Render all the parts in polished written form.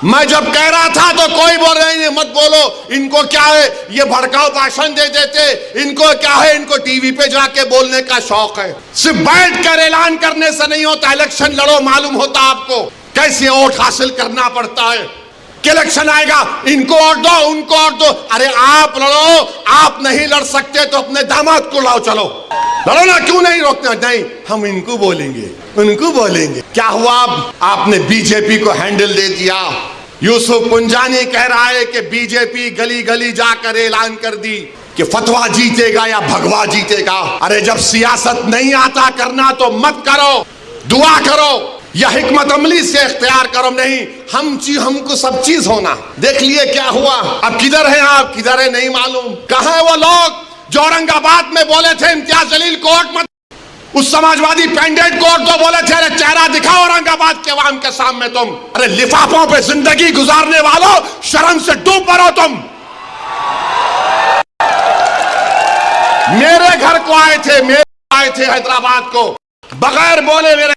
मैं जब कह रहा था तो कोई बोल रहे हैं मत बोलो, इनको क्या है, ये भड़काऊ भाषण दे देते, इनको क्या है, इनको टीवी पे जाके बोलने का शौक है। सिर्फ बैठ कर ऐलान करने से नहीं होता, इलेक्शन लड़ो, मालूम होता आपको कैसे वोट हासिल करना पड़ता है। कि इलेक्शन आएगा इनको वोट दो, उनको वोट दो। अरे आप लड़ो, आप नहीं लड़ सकते तो अपने दामाद को लाओ, चलो लड़ो ना, क्यों नहीं रोकना? नहीं, हम इनको बोलेंगे, उनको बोलेंगे। क्या हुआ? आपने बीजेपी को हैंडल दे दिया। यूसुफ पुंजानी कह रहा है कि बीजेपी गली गली जाकर ऐलान कर दी कि फतवा जीतेगा या भगवा जीतेगा। अरे जब सियासत नहीं आता करना तो मत करो, दुआ करो या हिकमत अमली से इख्तियार करो। नहीं, हमको सब चीज होना। देख लिए क्या हुआ। अब किधर है आप, किधर है नहीं मालूम। कहां है वो लोग जो औरंगाबाद में बोले थे इम्तियाज जलील को वोट मत, उस समाजवादी पैंडेट को वोट दो, बोले थे अरे चेहरा दिखाओ औरंगाबाद के अवाम के सामने तुम। अरे लिफाफों पे जिंदगी गुजारने वालों, शर्म से डूब पड़ो तुम। मेरे घर को आए थे हैदराबाद को, बगैर बोले मेरे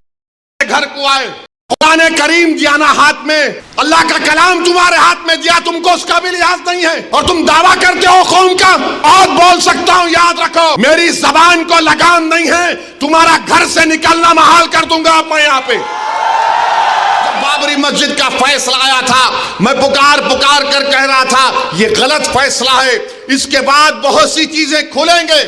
घर को आए। कुरान करीम दियाना हाथ में, अल्लाह का कलाम तुम्हारे हाथ में दिया, तुमको उसका भी लिहाज नहीं है और तुम दावा करते हो कौम का। और बोल सकता हूं, याद रखो मेरी जबान को लगाम नहीं है, तुम्हारा घर से निकलना महाल कर दूंगा मैं यहाँ पे। जब बाबरी मस्जिद का फैसला आया था, मैं पुकार कर कह रहा था ये गलत फैसला है, इसके बाद बहुत सी चीजें खुलेंगे।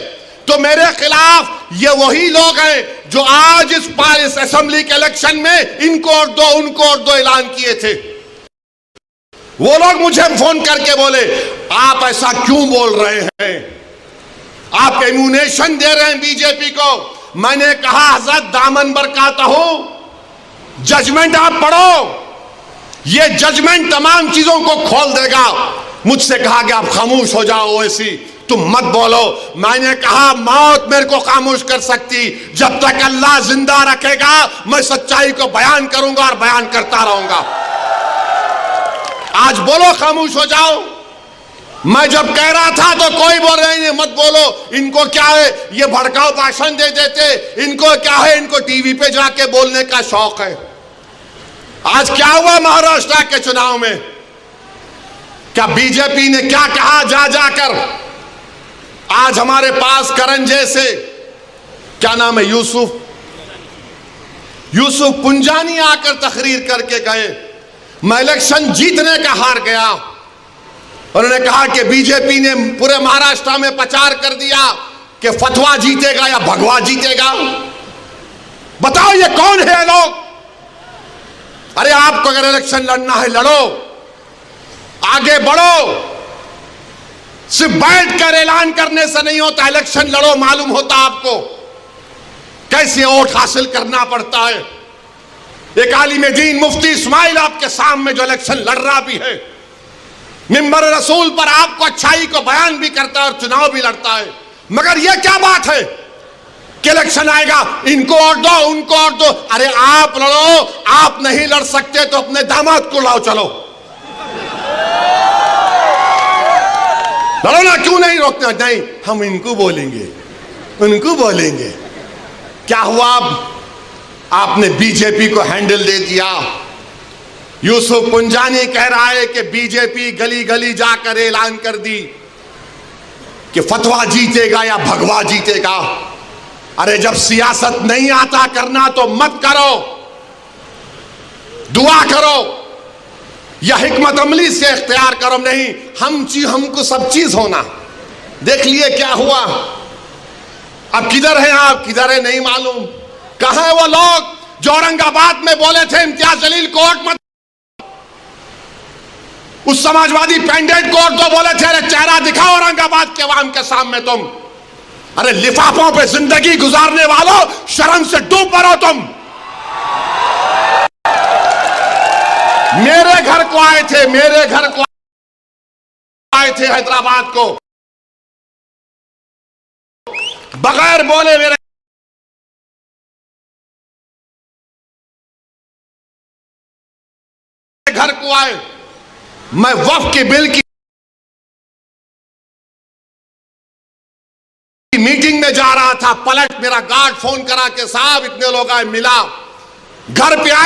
तो मेरे खिलाफ ये वही लोग हैं जो आज इस असेंबली के इलेक्शन में इनको वोट दो, उनको वोट दो ऐलान किए थे। वो लोग मुझे फोन करके बोले आप ऐसा क्यों बोल रहे हैं, आप इम्यूनेशन दे रहे हैं बीजेपी को। मैंने कहा हजरत दामन बरकाता हो, जजमेंट आप पढ़ो, ये जजमेंट तमाम चीजों को खोल देगा। मुझसे कहा कि आप खामोश हो जाओ, ओवैसी तुम मत बोलो। मैंने कहा मौत मेरे को खामोश कर सकती, जब तक अल्लाह जिंदा रखेगा मैं सच्चाई को बयान करूंगा और बयान करता रहूंगा। आज बोलो खामोश हो जाओ। मैं जब कह रहा था तो कोई बोल रहे हैं मत बोलो, इनको क्या है, ये भड़काऊ भाषण दे देते, इनको क्या है, इनको टीवी पे जाके बोलने का शौक है। आज क्या हुआ महाराष्ट्र के चुनाव में? क्या बीजेपी ने क्या कहा जा जाकर? आज हमारे पास करण जैसे, क्या नाम है, यूसुफ पुंजानी आकर तकरीर करके गए, मैं इलेक्शन जीतने का हार गया। उन्होंने कहा कि बीजेपी ने पूरे महाराष्ट्र में प्रचार कर दिया कि फतवा जीतेगा या भगवा जीतेगा। बताओ ये कौन है लोग? अरे आपको अगर इलेक्शन लड़ना है लड़ो, आगे बढ़ो, सिर्फ बैठ कर ऐलान करने से नहीं होता, इलेक्शन लड़ो, मालूम होता आपको कैसे वोट हासिल करना पड़ता है। एक आलिम दीन मुफ्ती इस्माइल आपके सामने जो इलेक्शन लड़ रहा भी है, मिंबर रसूल पर आपको अच्छाई को बयान भी करता है और चुनाव भी लड़ता है। मगर यह क्या बात है कि इलेक्शन आएगा इनको वोट दो, उनको वोट दो। अरे आप लड़ो, आप नहीं लड़ सकते तो अपने दामाद को लाओ, चलो लड़ो ना, क्यों नहीं रोकना? नहीं, हम इनको बोलेंगे, उनको बोलेंगे। क्या हुआ? आपने बीजेपी को हैंडल दे दिया। यूसुफ पुंजानी कह रहा है कि बीजेपी गली गली जाकर ऐलान कर दी कि फतवा जीतेगा या भगवा जीतेगा। अरे जब सियासत नहीं आता करना तो मत करो, दुआ करो या हिकमत अमली से इख्तियार करो। नहीं, हमको सब चीज होना। देख लिए क्या हुआ। अब किधर है आप, किधर है नहीं मालूम। कहां है वो लोग जो औरंगाबाद में बोले थे इम्तियाज जलील को वोट मत, उस समाजवादी पैंडेट को वोट दो, बोले थे अरे चेहरा दिखाओ औरंगाबाद के अवाम के सामने तुम। अरे लिफाफों पे जिंदगी गुजारने वालों, शर्म से डूब पड़ो तुम। मेरे घर को आए थे हैदराबाद को, बगैर बोले मेरे घर को आए। मैं वक्फ के बिल की मीटिंग में जा रहा था, पलट मेरा गार्ड फोन करा के साहब इतने लोग आए, मिला, घर पे आए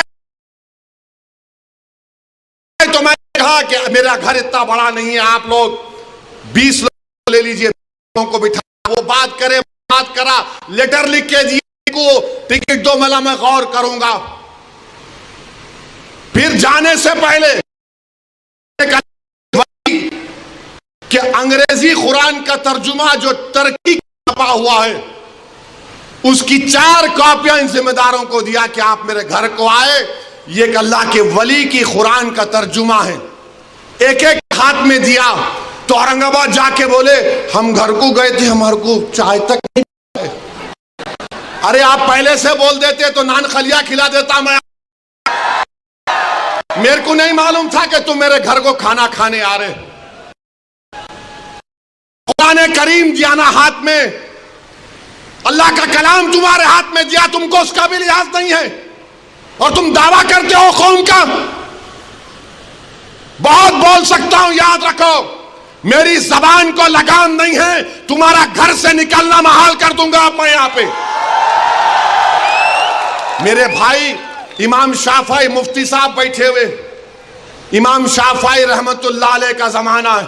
तो मैंने कहा कि मेरा घर इतना बड़ा नहीं है, आप लोग 20 लोग ले लीजिए, को बिठा, वो बात करे, बात करा, लेटर लिख के दिए को, टिकट दो, मैं गौर करूंगा। फिर जाने से पहले कि अंग्रेजी कुरान का तर्जुमा जो टर्की छपा हुआ है, उसकी 4 कॉपियां इन जिम्मेदारों को दिया कि आप मेरे घर को आए, ये एक अल्लाह के वली की कुरान का तर्जुमा है। एक एक हाथ में दिया तो औरंगाबाद जाके बोले हम घर को गए थे, हमारे को चाय तक नहीं। अरे आप पहले से बोल देते तो नान खलिया खिला देता मैं। मेरे को नहीं मालूम था कि तुम मेरे घर को खाना खाने आ रहे। कुरान करीम दिया ना हाथ में, अल्लाह का कलाम तुम्हारे हाथ में दिया, तुमको उसका भी लिहाज नहीं है और तुम दावा करते हो कौम का। बहुत बोल सकता हूं, याद रखो मेरी जबान को लगाम नहीं है, तुम्हारा घर से निकलना महाल कर दूंगा मैं यहां पे। मेरे भाई इमाम शाफई मुफ्ती साहब बैठे हुए, इमाम शाफई रहमतुल्लाह अलैह का जमाना है।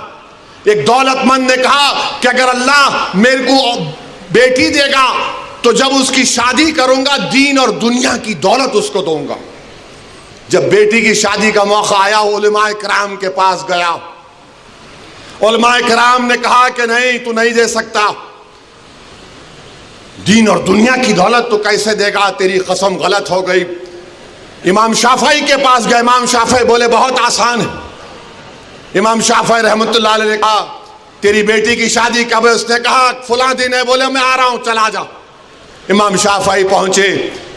एक दौलतमंद ने कहा कि अगर अल्लाह मेरे को बेटी देगा तो जब उसकी शादी करूंगा दीन और दुनिया की दौलत उसको दूंगा। जब बेटी की शादी का मौका आया, उलमाए किराम के पास गया, उलमाए किराम ने कहा कि नहीं, तू नहीं दे सकता, दीन और दुनिया की दौलत तो कैसे देगा, तेरी कसम गलत हो गई। इमाम शाफई के पास गए, इमाम शाफई बोले बहुत आसान है। इमाम शाफई रहमतुल्लाह अलैह ने कहा तेरी बेटी की शादी कब है? उसने कहा फला दिन है। बोले मैं आ रहा हूं, चला जा। इमाम शाफई पहुंचे,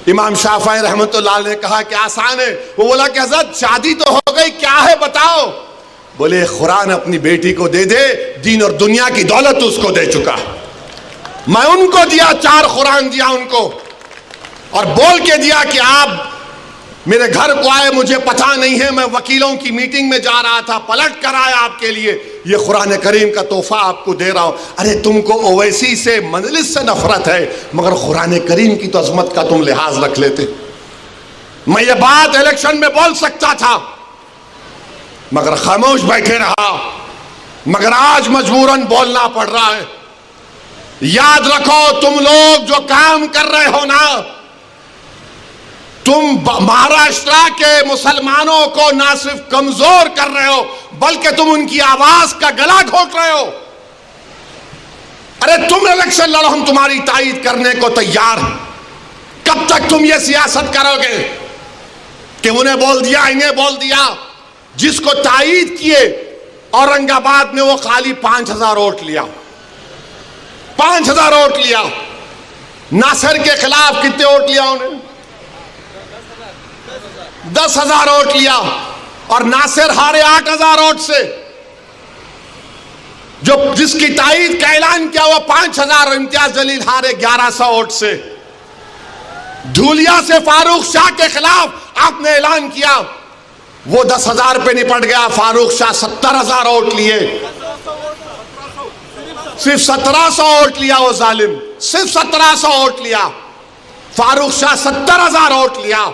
इमाम शाफई रहमतुल्लाह अलैह ने कहा कि आसान है। वो बोला कि हज़रत शादी तो हो गई, क्या है बताओ। बोले कुरान अपनी बेटी को दे दे, दीन और दुनिया की दौलत उसको दे चुका। मैं उनको दिया, 4 कुरान दिया उनको और बोल के दिया कि आप मेरे घर को आए, मुझे पता नहीं है, मैं वकीलों की मीटिंग में जा रहा था, पलट कर आया आपके लिए, ये कुरान करीम का तोहफा आपको दे रहा हूं। अरे तुमको ओवैसी से, मजलिस से नफरत है, मगर कुरान करीम की तो अजमत का तुम लिहाज रख लेते। मैं ये बात इलेक्शन में बोल सकता था मगर खामोश बैठे रहा, मगर आज मजबूरन बोलना पड़ रहा है। याद रखो तुम लोग जो काम कर रहे हो ना, तुम महाराष्ट्र के मुसलमानों को ना सिर्फ कमजोर कर रहे हो बल्कि तुम उनकी आवाज का गला घोट रहे हो। अरे तुम इलेक्शन लड़ो, हम तुम्हारी तायीद करने को तैयार हैं। कब तक तुम ये सियासत करोगे कि उन्हें बोल दिया, इन्हें बोल दिया? जिसको तायीद किए औरंगाबाद में वो खाली 5000 वोट लिया, 5000 वोट लिया। नासिर के खिलाफ कितने वोट लिया उन्हें? 10,000 वोट लिया और नासिर हारे 8,000 वोट से। जो जिसकी तायीद का ऐलान किया वो 5,000, इम्तियाज जलील हारे 1100 वोट से। धूलिया से फारूक शाह के खिलाफ आपने ऐलान किया, वो 10,000 पे निपट गया। फारूक शाह 70,000 वोट लिए, सिर्फ 1700 वोट लिया वो जालिम, सिर्फ 1700 वोट लिया। फारूक शाह 70,000 वोट लिया।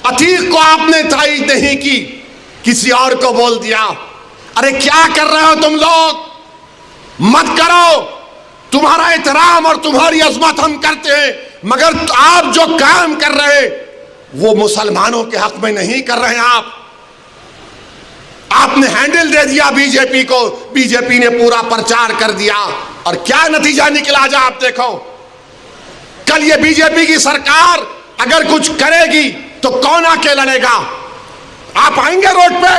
अतीक को आपने तायीद नहीं की, किसी और को बोल दिया। अरे क्या कर रहे हो तुम लोग? मत करो। तुम्हारा एहतराम और तुम्हारी अजमत हम करते हैं, मगर आप जो काम कर रहे हैं वो मुसलमानों के हक में नहीं कर रहे हैं। आपने हैंडल दे दिया बीजेपी को, बीजेपी ने पूरा प्रचार कर दिया और क्या नतीजा निकला जा आप देखो। कल ये बीजेपी की सरकार अगर कुछ करेगी तो कौन आके लड़ेगा? आप आएंगे रोड पे?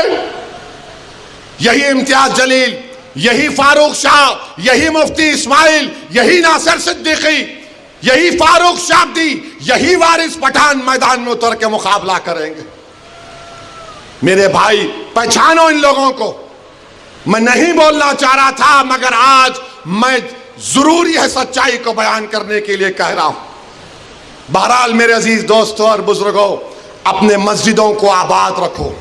यही इम्तियाज जलील, यही फारूक शाह, यही मुफ्ती इस्माइल, यही नासिर सिद्दीकी, यही फारूक शाब्दी, यही वारिस पठान मैदान में उतर के मुकाबला करेंगे। मेरे भाई पहचानो इन लोगों को। मैं नहीं बोलना चाह रहा था मगर आज मैं जरूरी है सच्चाई को बयान करने के लिए कह रहा हूं। बहरहाल मेरे अजीज दोस्तों और बुजुर्गों, अपने मस्जिदों को आबाद रखो।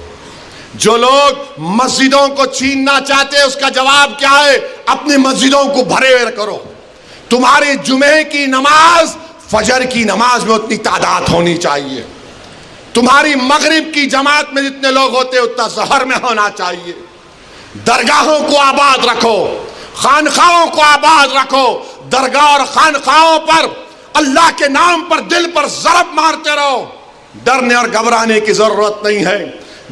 जो लोग मस्जिदों को छीनना चाहते हैं उसका जवाब क्या है? अपनी मस्जिदों को भरे हुए करो। तुम्हारी जुमे की नमाज फजर की नमाज में उतनी तादाद होनी चाहिए। तुम्हारी मगरिब की जमात में जितने लोग होते उतना शहर में होना चाहिए। दरगाहों को आबाद रखो, खानखाओं को आबाद रखो। दरगाह और खानखाओं पर अल्लाह के नाम पर दिल पर ज़रब मारते रहो। डरने और घबराने की जरूरत नहीं है।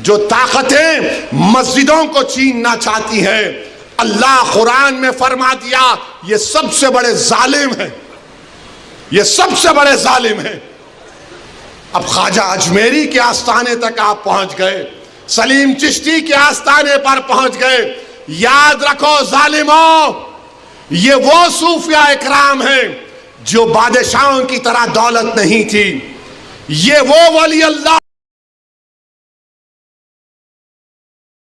जो ताकतें मस्जिदों को छीनना चाहती हैं, अल्लाह कुरान में फरमा दिया ये सबसे बड़े जालिम हैं, ये सबसे बड़े जालिम हैं। अब ख्वाजा अजमेरी के आस्थाने तक आप पहुंच गए, सलीम चिश्ती के आस्थाने पर पहुंच गए। याद रखो जालिमों, ये वो सूफिया इकराम हैं जो बादशाहों की तरह दौलत नहीं थी। ये वो वली अल्लाह